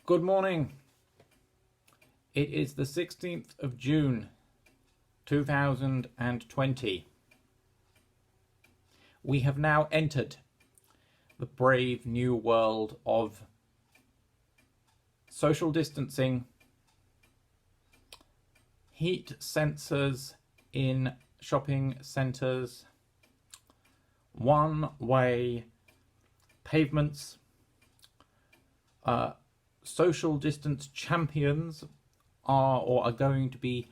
Good morning. It is the 16th of June 2020. We have now entered the brave new world of social distancing, heat sensors in shopping centres, one-way pavements, social distance champions are going to be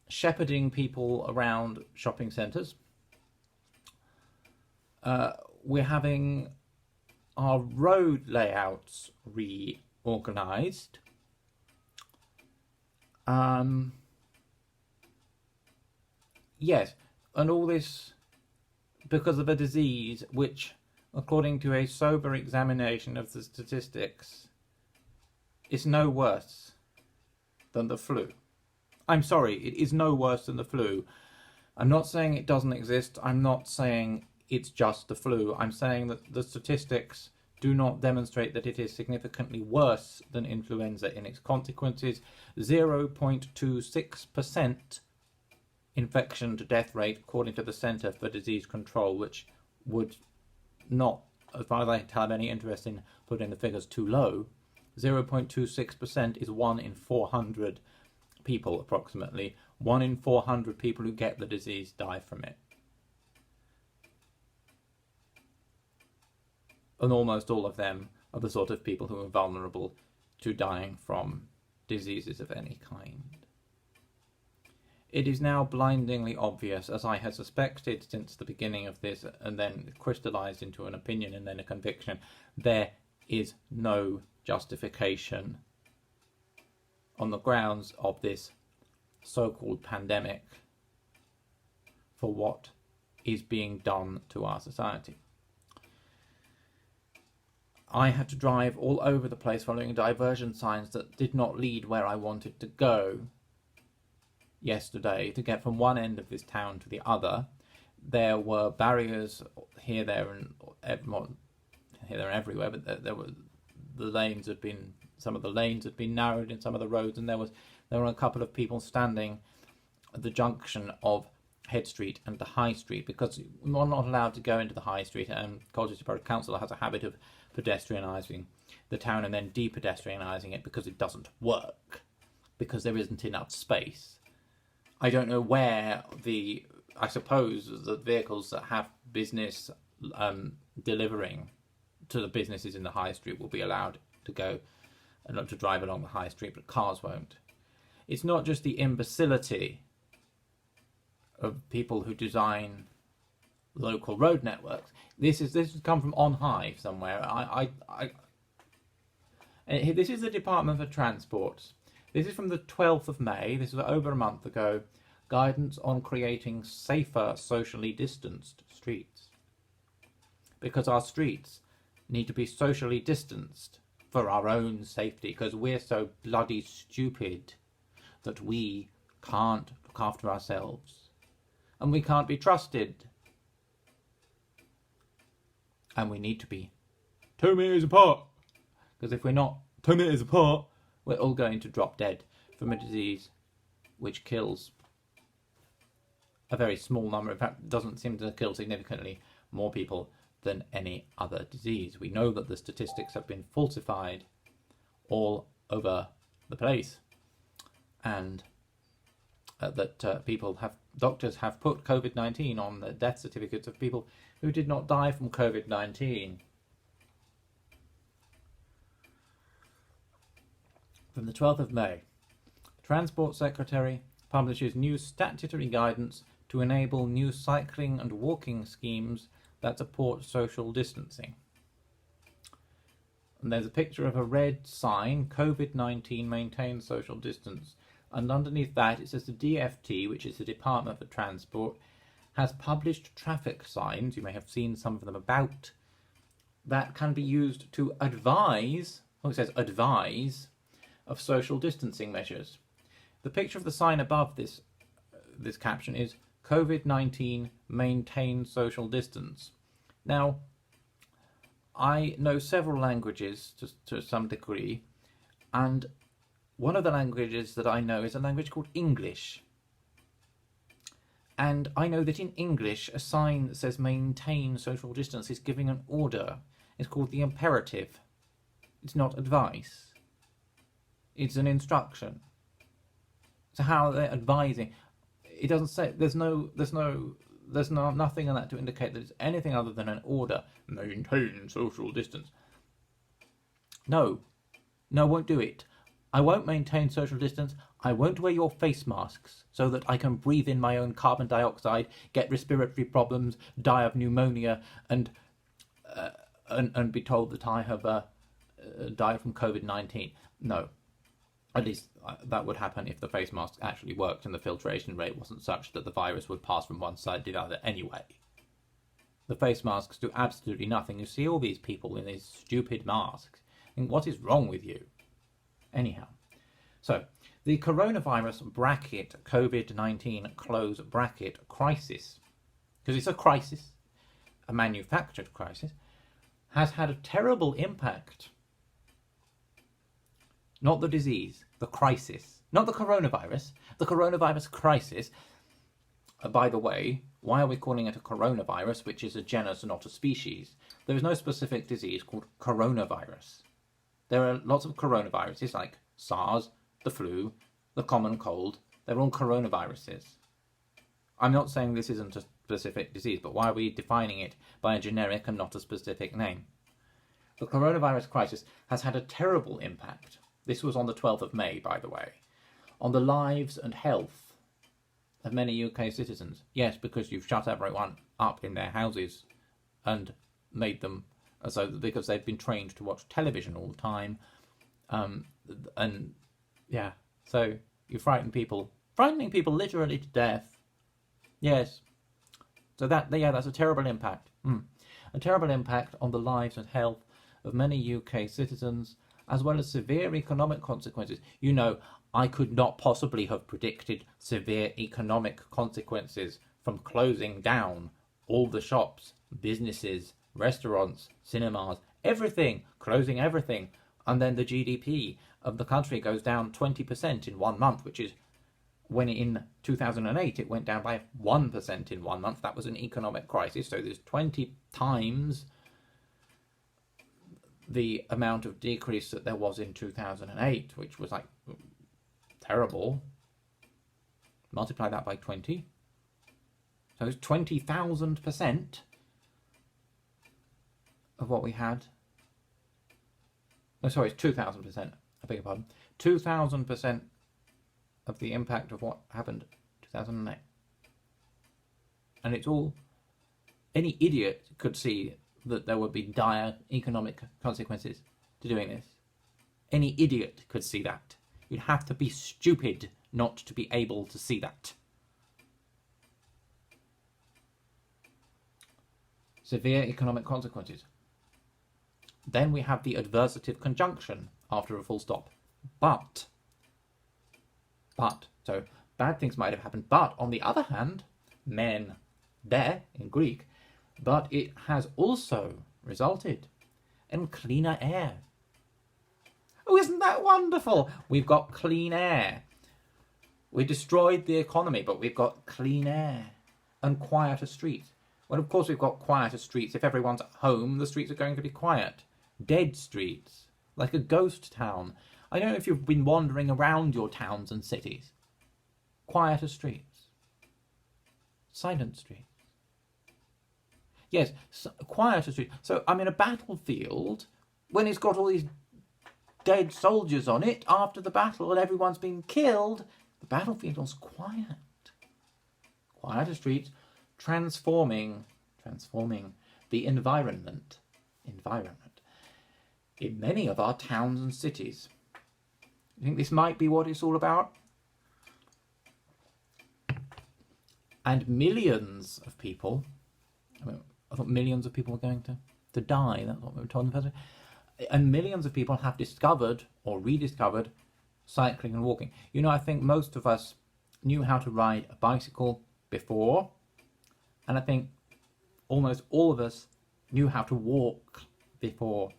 shepherding people around shopping centres. We're having our road layouts reorganised. Yes, and all this because of a disease which, according to a sober examination of the statistics, is no worse than the flu. I'm sorry, it is no worse than the flu. I'm not saying it doesn't exist. I'm not saying it's just the flu. I'm saying that the statistics do not demonstrate that it is significantly worse than influenza in its consequences. 0.26% infection to death rate according to the Centre for Disease Control, which would not, as far as I can tell, have any interest in putting the figures too low. 0.26% is 1 in 400 people approximately. 1 in 400 people who get the disease die from it. And almost all of them are the sort of people who are vulnerable to dying from diseases of any kind. It is now blindingly obvious, as I had suspected since the beginning of this, and then crystallized into an opinion and then a conviction, there is no justification on the grounds of this so-called pandemic for what is being done to our society. I had to drive all over the place following diversion signs that did not lead where I wanted to go yesterday to get from one end of this town to the other. There were barriers here, there, and everywhere, but there were some of the lanes had been narrowed in some of the roads, and there were a couple of people standing at the junction of Head Street and the High Street, because we're not allowed to go into the High Street, and Colchester Borough Council has a habit of pedestrianising the town and then de-pedestrianising it because it doesn't work, because there isn't enough space. I don't know where I suppose the vehicles that have business delivering to the businesses in the High Street will be allowed to go and not to drive along the High Street, but cars won't. It's not just the imbecility of people who design local road networks. This has come from on high somewhere. This is the Department for Transport. This is from the 12th of May. This was over a month ago. Guidance on creating safer, socially distanced streets. Because our streets need to be socially distanced for our own safety, because we're so bloody stupid that we can't look after ourselves. And we can't be trusted. And we need to be 2 meters apart. Because if we're not 2 meters apart, we're all going to drop dead from a disease which kills a very small number. In fact, doesn't seem to kill significantly more people than any other disease. We know that the statistics have been falsified all over the place, and that doctors have put COVID-19 on the death certificates of people who did not die from COVID-19. From the 12th of May, the Transport Secretary publishes new statutory guidance to enable new cycling and walking schemes that support social distancing. And there's a picture of a red sign, COVID-19 maintains social distance. And underneath that it says the Dept, which is the Department for Transport, has published traffic signs, you may have seen some of them about, that can be used to advise, it says advise, of social distancing measures. The picture of the sign above this caption is COVID-19 maintain social distance. Now, I know several languages to some degree, And one of the languages that I know is a language called English. And I know that in English, a sign that says maintain social distance is giving an order. It's called the imperative. It's not advice. It's an instruction. So how they're advising, it doesn't say, there's nothing in that to indicate that it's anything other than an order. Maintain social distance. No, I won't do it. I won't maintain social distance. I won't wear your face masks so that I can breathe in my own carbon dioxide, get respiratory problems, die of pneumonia, and be told that I have died from COVID-19. No. At least that would happen if the face mask actually worked and the filtration rate wasn't such that the virus would pass from one side to the other anyway. The face masks do absolutely nothing. You see all these people in these stupid masks. And what is wrong with you? Anyhow, so the coronavirus bracket COVID-19 close bracket crisis, because it's a crisis, a manufactured crisis, has had a terrible impact. Not the disease, the crisis. Not the coronavirus crisis. By the way, why are we calling it a coronavirus, which is a genus and not a species? There is no specific disease called coronavirus. There are lots of coronaviruses like SARS, the flu, the common cold. They're all coronaviruses. I'm not saying this isn't a specific disease, but why are we defining it by a generic and not a specific name? The coronavirus crisis has had a terrible impact. This was on the 12th of May, by the way, on the lives and health of many UK citizens. Yes, because you've shut everyone up in their houses and made them so because they've been trained to watch television all the time, and yeah, so you frightening people literally to death. Yes, so that's a terrible impact. A terrible impact on the lives and health of many UK citizens, as well as severe economic consequences. You know, I could not possibly have predicted severe economic consequences from closing down all the shops, businesses, restaurants, cinemas, everything, closing everything. And then the GDP of the country goes down 20% in 1 month, which is when in 2008 it went down by 1% in 1 month. That was an economic crisis. So there's 20 times the amount of decrease that there was in 2008, which was like terrible. Multiply that by 20. So it's 20,000% of what we had. No, sorry, it's 2,000%. I beg your pardon. 2,000% of the impact of what happened in 2008. And it's all, any idiot could see that there would be dire economic consequences to doing this. Any idiot could see that. You'd have to be stupid not to be able to see that. Severe economic consequences. Then we have the adversative conjunction after a full stop. But, so bad things might have happened, but on the other hand, men, there in Greek, but it has also resulted in cleaner air. Oh, isn't that wonderful? We've got clean air. We destroyed the economy, but we've got clean air and quieter streets. Well, of course we've got quieter streets. If everyone's at home, the streets are going to be quiet. Dead streets, like a ghost town. I don't know if you've been wandering around your towns and cities. Quieter streets. Silent streets. Yes, quieter streets. So I'm in a battlefield when it's got all these dead soldiers on it after the battle and everyone's been killed. The battlefield was quiet. Quieter streets, transforming the environment in many of our towns and cities. You think this might be what it's all about? And millions of people, I thought millions of people were going to die, that's what we were told in the first place. And millions of people have discovered or rediscovered cycling and walking. You know, I think most of us knew how to ride a bicycle before, and I think almost all of us knew how to walk before.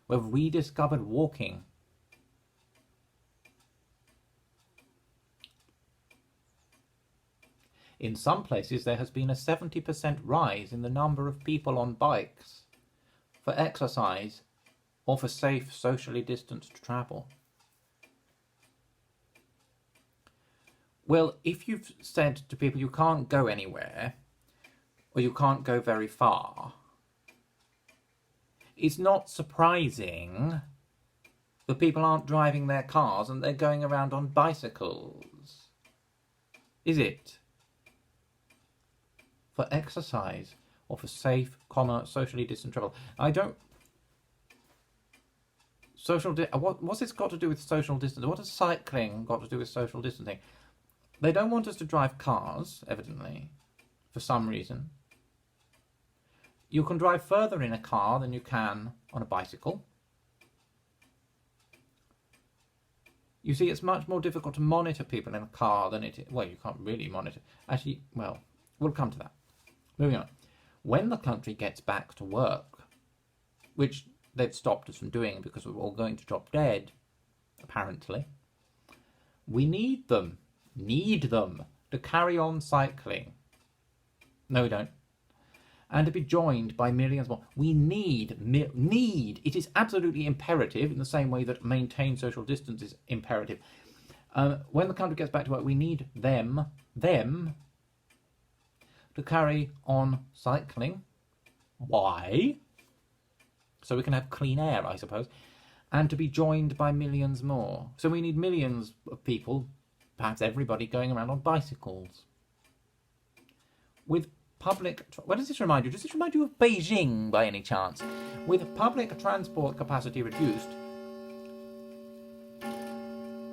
We've rediscovered walking. In some places, there has been a 70% rise in the number of people on bikes for exercise or for safe, socially distanced travel. Well, if you've said to people you can't go anywhere, or you can't go very far, it's not surprising that people aren't driving their cars and they're going around on bicycles. Is it? For exercise or for safe, socially distant travel. What's this got to do with social distancing? What has cycling got to do with social distancing? They don't want us to drive cars, evidently, for some reason. You can drive further in a car than you can on a bicycle. You see, it's much more difficult to monitor people in a car than it is. Well, you can't really monitor. Actually, well, we'll come to that. Moving on. When the country gets back to work, which they've stopped us from doing because we're all going to drop dead, apparently, we need them to carry on cycling. No, we don't. And to be joined by millions more. We need, it is absolutely imperative, in the same way that maintain social distance is imperative. When the country gets back to work, we need them to carry on cycling. Why? So we can have clean air, I suppose. And to be joined by millions more. So we need millions of people, perhaps everybody, going around on bicycles. With public... What does this remind you? Does this remind you of Beijing, by any chance? With public transport capacity reduced,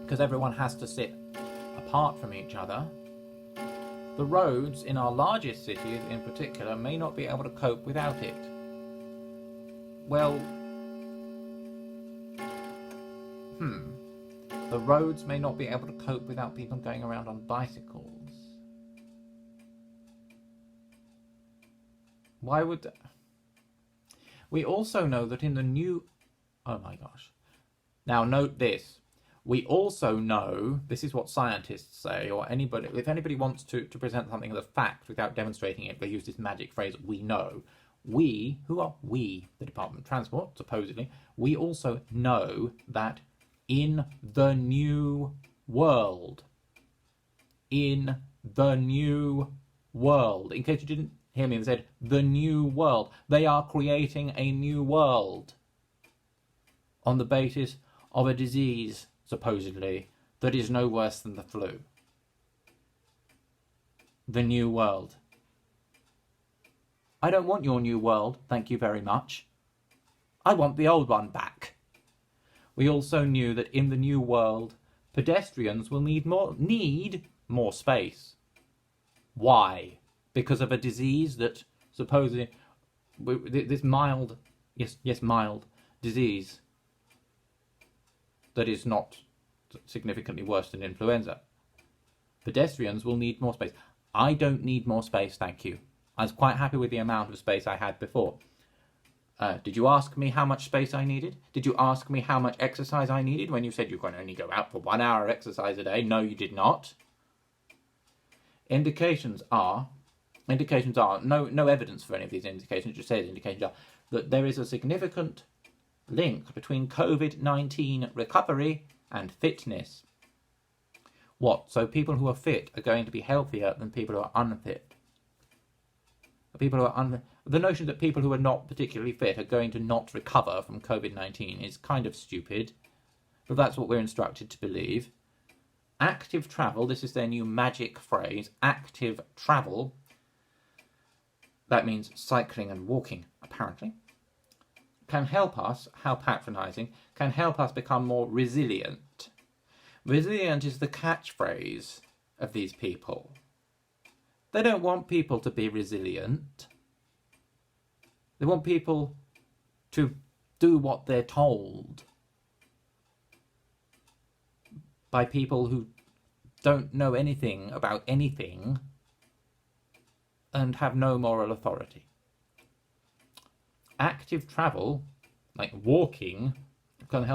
because everyone has to sit apart from each other, the roads in our largest cities in particular may not be able to cope without it. Well, the roads may not be able to cope without people going around on bicycles. Why would... We also know that in the new... Oh my gosh. Now note this. We also know, this is what scientists say, or anybody, if anybody wants to present something as a fact without demonstrating it, they use this magic phrase, we know. We, who are we, the Department of Transport, supposedly, we also know that in the new world, in case you didn't hear me, they said the new world, they are creating a new world on the basis of a disease, supposedly, that is no worse than the flu. The new world. I don't want your new world, thank you very much. I want the old one back. We also knew that in the new world, pedestrians will need more space. Why? Because of a disease that supposedly, this mild disease that is not significantly worse than influenza. Pedestrians will need more space. I don't need more space, thank you. I was quite happy with the amount of space I had before. Did you ask me how much space I needed? Did you ask me how much exercise I needed when you said you can only go out for 1 hour of exercise a day? No, you did not. Indications are, no evidence for any of these indications, it just says indications are, that there is a significant link between COVID-19 recovery and fitness. What? So people who are fit are going to be healthier than people who are unfit. The notion that people who are not particularly fit are going to not recover from COVID-19 is kind of stupid, but that's what we're instructed to believe. Active travel, this is their new magic phrase, active travel, that means cycling and walking, apparently, can help us, how patronising, can help us become more resilient. Resilient is the catchphrase of these people. They don't want people to be resilient. They want people to do what they're told by people who don't know anything about anything and have no moral authority. Active travel, like walking, can help